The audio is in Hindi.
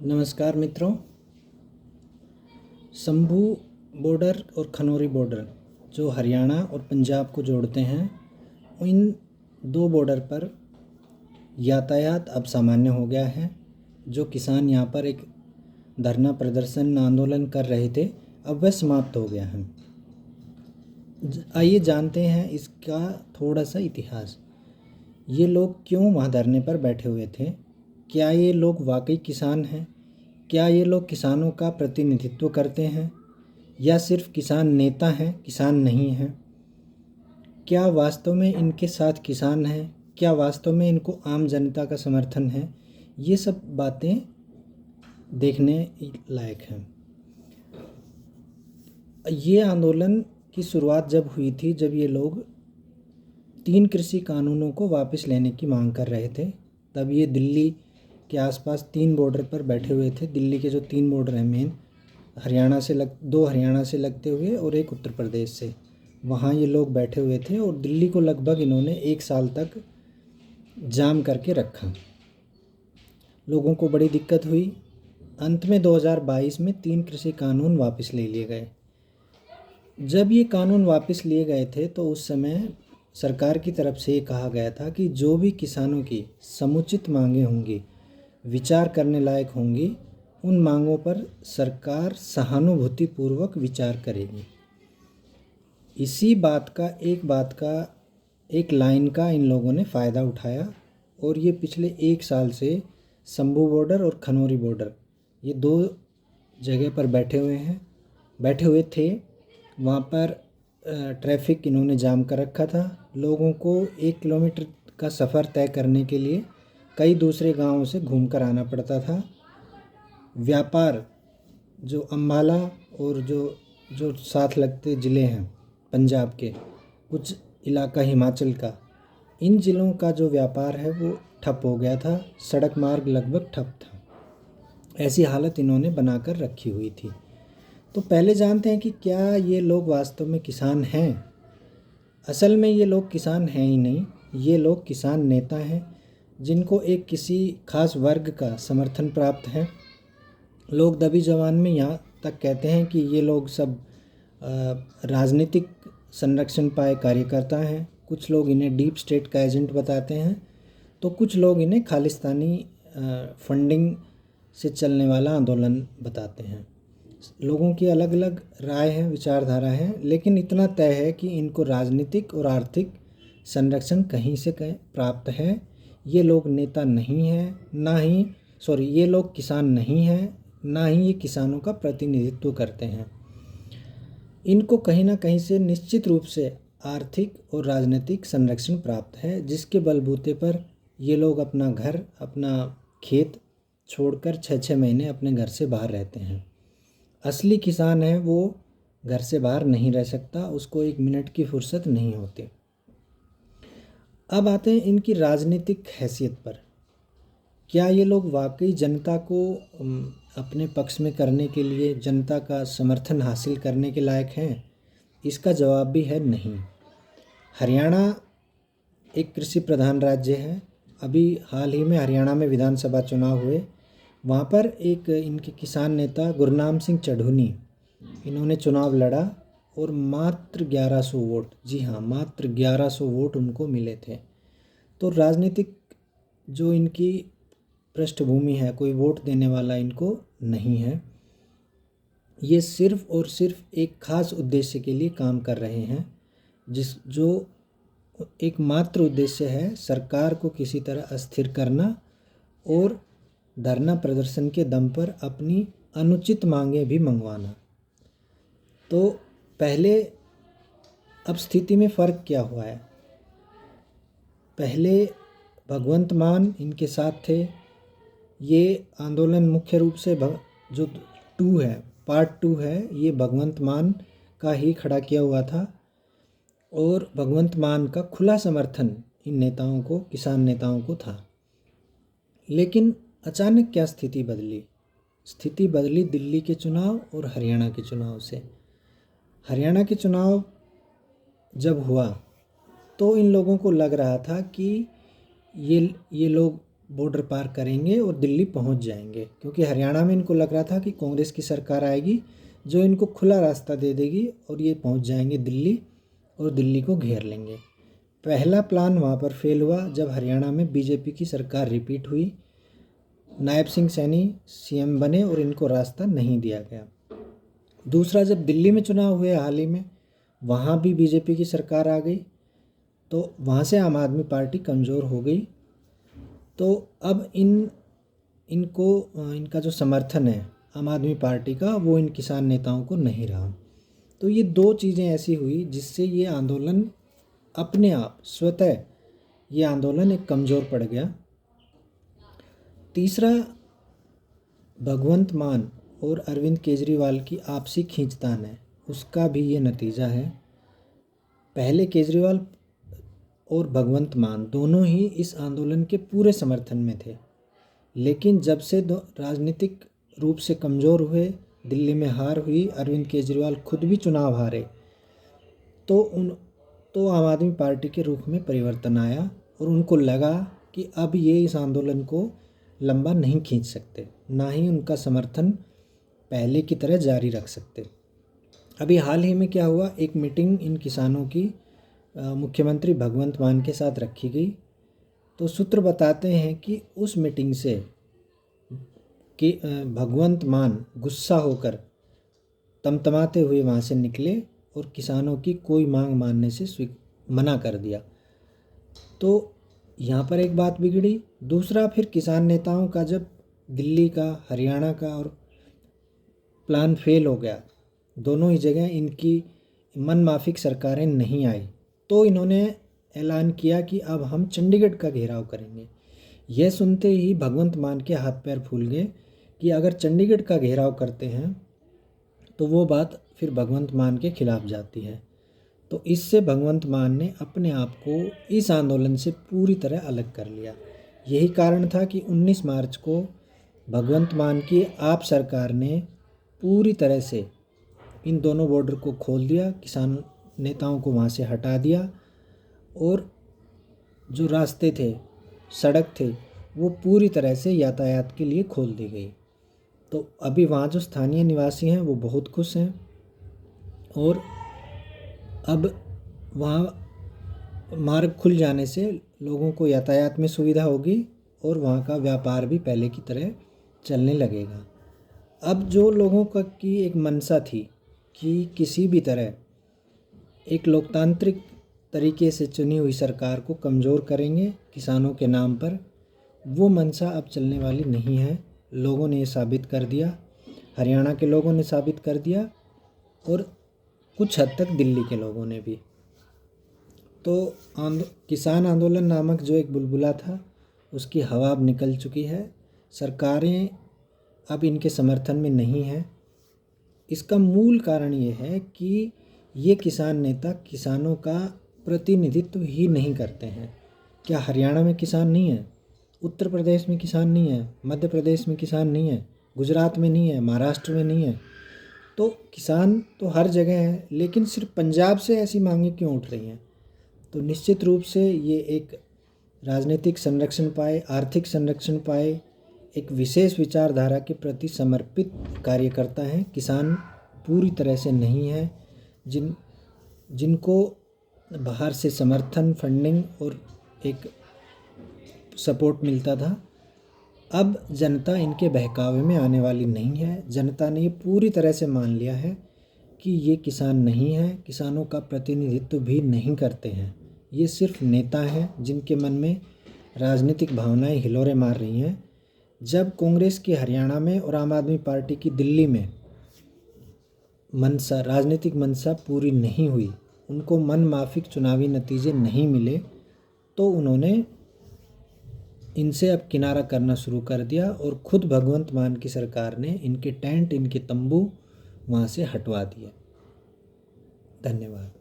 नमस्कार मित्रों। शंभू बॉर्डर और खनौरी बॉर्डर जो हरियाणा और पंजाब को जोड़ते हैं, इन दो बॉर्डर पर यातायात अब सामान्य हो गया है। जो किसान यहाँ पर एक धरना प्रदर्शन आंदोलन कर रहे थे, अब वह समाप्त हो गया है। आइए जानते हैं इसका थोड़ा सा इतिहास। ये लोग क्यों वहाँ धरने पर बैठे हुए थे? क्या ये लोग वाकई किसान हैं? क्या ये लोग किसानों का प्रतिनिधित्व करते हैं या सिर्फ किसान नेता हैं, किसान नहीं हैं? क्या वास्तव में इनके साथ किसान हैं? क्या वास्तव में इनको आम जनता का समर्थन है? ये सब बातें देखने लायक हैं। ये आंदोलन की शुरुआत जब हुई थी, जब ये लोग 3 कृषि कानूनों को वापस लेने की मांग कर रहे थे, तब ये दिल्ली के आसपास 3 बॉर्डर पर बैठे हुए थे। दिल्ली के जो 3 बॉर्डर हैं मेन, दो हरियाणा से लगते हुए और एक उत्तर प्रदेश से, वहाँ ये लोग बैठे हुए थे और दिल्ली को लगभग इन्होंने 1 साल तक जाम करके रखा। लोगों को बड़ी दिक्कत हुई। अंत में 2022 में 3 कृषि कानून वापस ले लिए गए। जब ये कानून वापस लिए गए थे तो उस समय सरकार की तरफ से ये कहा गया था कि जो भी किसानों की समुचित मांगें होंगी, विचार करने लायक होंगी, उन मांगों पर सरकार सहानुभूतिपूर्वक विचार करेगी। इसी बात का एक लाइन का इन लोगों ने फ़ायदा उठाया और ये पिछले 1 साल से शंभू बॉर्डर और खनौरी बॉर्डर, ये 2 जगह पर बैठे हुए थे। वहाँ पर ट्रैफिक इन्होंने जाम कर रखा था। लोगों को 1 किलोमीटर का सफ़र तय करने के लिए कई दूसरे गांवों से घूमकर आना पड़ता था। व्यापार जो अम्बाला और जो साथ लगते ज़िले हैं पंजाब के, कुछ इलाका हिमाचल का, इन ज़िलों का जो व्यापार है वो ठप हो गया था। सड़क मार्ग लगभग ठप था। ऐसी हालत इन्होंने बनाकर रखी हुई थी। तो पहले जानते हैं कि क्या ये लोग वास्तव में किसान हैं। असल में ये लोग किसान हैं ही नहीं, ये लोग किसान नेता हैं जिनको एक किसी खास वर्ग का समर्थन प्राप्त है। लोग दबी जबान में यहाँ तक कहते हैं कि ये लोग सब राजनीतिक संरक्षण पाए कार्यकर्ता हैं। कुछ लोग इन्हें डीप स्टेट का एजेंट बताते हैं, तो कुछ लोग इन्हें खालिस्तानी फंडिंग से चलने वाला आंदोलन बताते हैं। लोगों की अलग अलग राय है, विचारधारा है, लेकिन इतना तय है कि इनको राजनीतिक और आर्थिक संरक्षण कहीं से प्राप्त है। ये लोग नेता नहीं हैं, ये लोग किसान नहीं हैं, ना ही ये किसानों का प्रतिनिधित्व करते हैं। इनको कहीं ना कहीं से निश्चित रूप से आर्थिक और राजनीतिक संरक्षण प्राप्त है, जिसके बलबूते पर ये लोग अपना घर, अपना खेत छोड़कर 6-6 महीने अपने घर से बाहर रहते हैं। असली किसान है वो घर से बाहर नहीं रह सकता, उसको 1 मिनट की फुर्सत नहीं होती। अब आते हैं इनकी राजनीतिक हैसियत पर। क्या ये लोग वाकई जनता को अपने पक्ष में करने के लिए, जनता का समर्थन हासिल करने के लायक हैं? इसका जवाब भी है नहीं। हरियाणा एक कृषि प्रधान राज्य है। अभी हाल ही में हरियाणा में विधानसभा चुनाव हुए, वहाँ पर एक इनके किसान नेता गुरनाम सिंह चढ़ूनी, इन्होंने चुनाव लड़ा और मात्र 1100 वोट, जी हाँ, मात्र 1100 वोट उनको मिले थे। तो राजनीतिक जो इनकी पृष्ठभूमि है, कोई वोट देने वाला इनको नहीं है। ये सिर्फ और सिर्फ एक खास उद्देश्य के लिए काम कर रहे हैं, जो एकमात्र उद्देश्य है सरकार को किसी तरह अस्थिर करना और धरना प्रदर्शन के दम पर अपनी अनुचित मांगें भी मंगवाना। तो पहले, अब स्थिति में फ़र्क क्या हुआ है? पहले भगवंत मान इनके साथ थे। ये आंदोलन मुख्य रूप से जो पार्ट 2 है, ये भगवंत मान का ही खड़ा किया हुआ था और भगवंत मान का खुला समर्थन इन नेताओं को, किसान नेताओं को था। लेकिन अचानक क्या स्थिति बदली? स्थिति बदली दिल्ली के चुनाव और हरियाणा के चुनाव से। हरियाणा के चुनाव जब हुआ तो इन लोगों को लग रहा था कि ये लोग बॉर्डर पार करेंगे और दिल्ली पहुंच जाएंगे, क्योंकि हरियाणा में इनको लग रहा था कि कांग्रेस की सरकार आएगी जो इनको खुला रास्ता दे देगी और ये पहुंच जाएंगे दिल्ली और दिल्ली को घेर लेंगे। पहला प्लान वहाँ पर फेल हुआ जब हरियाणा में बीजेपी की सरकार रिपीट हुई, नायब सिंह सैनी सीएम बने और इनको रास्ता नहीं दिया गया। दूसरा, जब दिल्ली में चुनाव हुए हाल ही में, वहाँ भी बीजेपी की सरकार आ गई, तो वहाँ से आम आदमी पार्टी कमज़ोर हो गई। तो अब इनका जो समर्थन है आम आदमी पार्टी का, वो इन किसान नेताओं को नहीं रहा। तो ये दो चीज़ें ऐसी हुई जिससे ये आंदोलन अपने आप स्वतः ये आंदोलन एक कमज़ोर पड़ गया। तीसरा, भगवंत मान और अरविंद केजरीवाल की आपसी खींचतान है, उसका भी ये नतीजा है। पहले केजरीवाल और भगवंत मान दोनों ही इस आंदोलन के पूरे समर्थन में थे, लेकिन जब से राजनीतिक रूप से कमज़ोर हुए, दिल्ली में हार हुई, अरविंद केजरीवाल खुद भी चुनाव हारे, तो आम आदमी पार्टी के रुख में परिवर्तन आया और उनको लगा कि अब ये इस आंदोलन को लंबा नहीं खींच सकते, ना ही उनका समर्थन पहले की तरह जारी रख सकते। अभी हाल ही में क्या हुआ, एक मीटिंग इन किसानों की मुख्यमंत्री भगवंत मान के साथ रखी गई। तो सूत्र बताते हैं कि उस मीटिंग से कि भगवंत मान गुस्सा होकर तमतमाते हुए वहाँ से निकले और किसानों की कोई मांग मानने से मना कर दिया। तो यहाँ पर एक बात बिगड़ी। दूसरा, फिर किसान नेताओं का जब दिल्ली का, हरियाणा का और प्लान फेल हो गया, दोनों ही जगह इनकी मन माफिक सरकारें नहीं आई, तो इन्होंने ऐलान किया कि अब हम चंडीगढ़ का घेराव करेंगे। यह सुनते ही भगवंत मान के हाथ पैर फूल गए कि अगर चंडीगढ़ का घेराव करते हैं तो वो बात फिर भगवंत मान के खिलाफ जाती है। तो इससे भगवंत मान ने अपने आप को इस आंदोलन से पूरी तरह अलग कर लिया। यही कारण था कि 19 मार्च को भगवंत मान की आप सरकार ने पूरी तरह से इन दोनों बॉर्डर को खोल दिया, किसान नेताओं को वहाँ से हटा दिया और जो रास्ते थे, सड़क थे, वो पूरी तरह से यातायात के लिए खोल दी गई। तो अभी वहाँ जो स्थानीय निवासी हैं वो बहुत खुश हैं और अब वहाँ मार्ग खुल जाने से लोगों को यातायात में सुविधा होगी और वहाँ का व्यापार भी पहले की तरह चलने लगेगा। अब जो लोगों की एक मंशा थी कि किसी भी तरह एक लोकतांत्रिक तरीके से चुनी हुई सरकार को कमज़ोर करेंगे किसानों के नाम पर, वो मंशा अब चलने वाली नहीं है। लोगों ने ये साबित कर दिया, हरियाणा के लोगों ने साबित कर दिया और कुछ हद तक दिल्ली के लोगों ने भी। तो किसान आंदोलन नामक जो एक बुलबुला था, उसकी हवा अब निकल चुकी है। सरकारें अब इनके समर्थन में नहीं हैं। इसका मूल कारण ये है कि ये किसान नेता किसानों का प्रतिनिधित्व ही नहीं करते हैं। क्या हरियाणा में किसान नहीं है? उत्तर प्रदेश में किसान नहीं है? मध्य प्रदेश में किसान नहीं है? गुजरात में नहीं है? महाराष्ट्र में नहीं है? तो किसान तो हर जगह है, लेकिन सिर्फ पंजाब से ऐसी मांगें क्यों उठ रही हैं? तो निश्चित रूप से ये एक राजनीतिक संरक्षण पाए, आर्थिक संरक्षण पाए, एक विशेष विचारधारा के प्रति समर्पित कार्यकर्ता हैं। किसान पूरी तरह से नहीं है, जिनको बाहर से समर्थन, फंडिंग और एक सपोर्ट मिलता था। अब जनता इनके बहकावे में आने वाली नहीं है। जनता ने ये पूरी तरह से मान लिया है कि ये किसान नहीं है, किसानों का प्रतिनिधित्व भी नहीं करते हैं। ये सिर्फ नेता हैं जिनके मन में राजनीतिक भावनाएं हिलोरे मार रही हैं। जब कांग्रेस की हरियाणा में और आम आदमी पार्टी की दिल्ली में मनसा, राजनीतिक मनसा पूरी नहीं हुई, उनको मन माफिक चुनावी नतीजे नहीं मिले, तो उन्होंने इनसे अब किनारा करना शुरू कर दिया और खुद भगवंत मान की सरकार ने इनके टेंट, इनके तंबू वहाँ से हटवा दिए। धन्यवाद।